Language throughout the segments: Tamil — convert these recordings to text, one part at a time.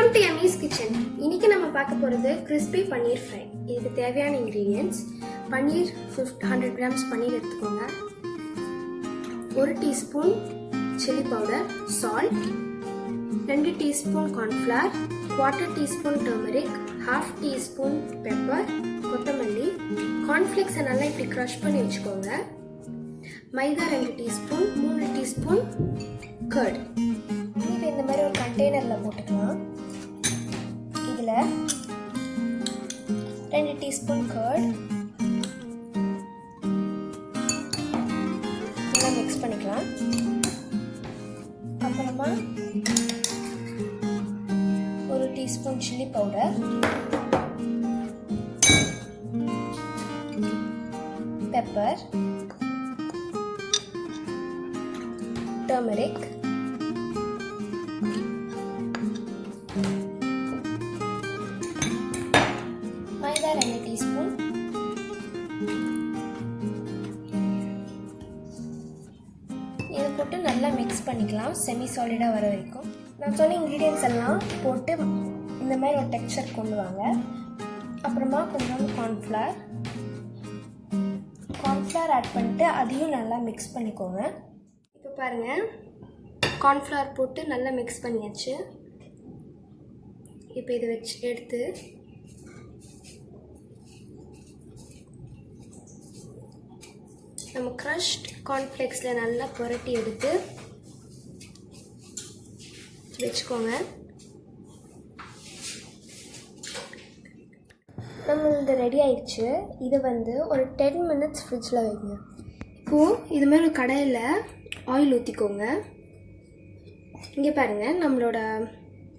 Welcome to எம்மிஸ் kitchen. இன்னைக்கு நம்ம பார்க்க போகிறது கிறிஸ்பி பன்னீர் ஃப்ரை. இதுக்கு தேவையான இன்க்ரீடியன்ட்ஸ்: பன்னீர் 100 கிராம்ஸ் பன்னீர் எடுத்துக்கோங்க, 1 teaspoon chilli powder, salt, 2 teaspoon cornflour, 1/4 teaspoon turmeric, 1/2 teaspoon pepper, கொத்தமல்லி, கார்ன்ஃப்ளேக்ஸை நல்லா இப்படி க்ரஷ் பண்ணி வச்சுக்கோங்க, மைதா 2 டீஸ்பூன், 3 டீஸ்பூன் கர்ட். இதை இந்த மாதிரி ஒரு கண்டெய்னரில் போட்டுக்கலாம். இதில் 2 டீஸ்பூன் கர்ட் நல்லா மிக்ஸ் பண்ணிக்கலாம். அப்புறமா 1 teaspoon chilli powder, pepper, turmeric, maida 2 teaspoon, இதை போட்டு நல்லா மிக்ஸ் பண்ணிக்கலாம் செமி சாலிடாக வர வரைக்கும். நான் சொன்ன இன்க்ரீடியன்ஸ் எல்லாம் போட்டு இந்த மாதிரி ஒரு டெக்ஸ்சர் கொண்டு வாங்க. அப்புறமா கொஞ்சம் கார்ன்ஃப்ளவர் ஆட் பண்ணிட்டு அதையும் நல்லா மிக்ஸ் பண்ணிக்கோங்க. இப்போ பாருங்கள், கார்ன்ஃப்ளவர் போட்டு நல்லா மிக்ஸ் பண்ணியாச்சு. இப்போ இதை வச்சு எடுத்து நம்ம க்ரஷ்ட் கார்ன்ஃப்ளேக்ஸில் நல்லா புரட்டி எடுத்து வச்சுக்கோங்க. நம்மளது ரெடி ஆயிடுச்சு. இது ஒரு 10 மினிட்ஸ் ஃப்ரிட்ஜில் வைங்க. இப்போது இது மாதிரி கடாயில் ஆயில் ஊற்றிக்கோங்க. இங்கே பாருங்கள், நம்மளோட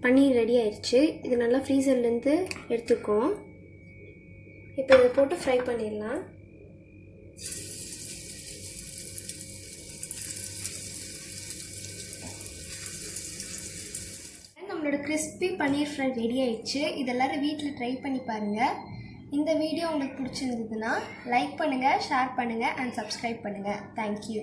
பன்னீர் ரெடி ஆயிடுச்சு. இது நல்லா ஃப்ரீசர்லேருந்து எடுத்துக்கோம். இப்போ இதை போட்டு ஃப்ரை பண்ணிடலாம். நம்மளோட கிறிஸ்பி பன்னீர் ஃப்ரை ரெடி ஆயிடுச்சு. இது எல்லோரும் வீட்டில் ட்ரை பண்ணி பாருங்கள். இந்த வீடியோ உங்களுக்கு பிடிச்சிருந்ததுன்னா லைக் பண்ணுங்கள், ஷேர் பண்ணுங்கள் அண்ட் சப்ஸ்கிரைப் பண்ணுங்கள். தேங்க்யூ.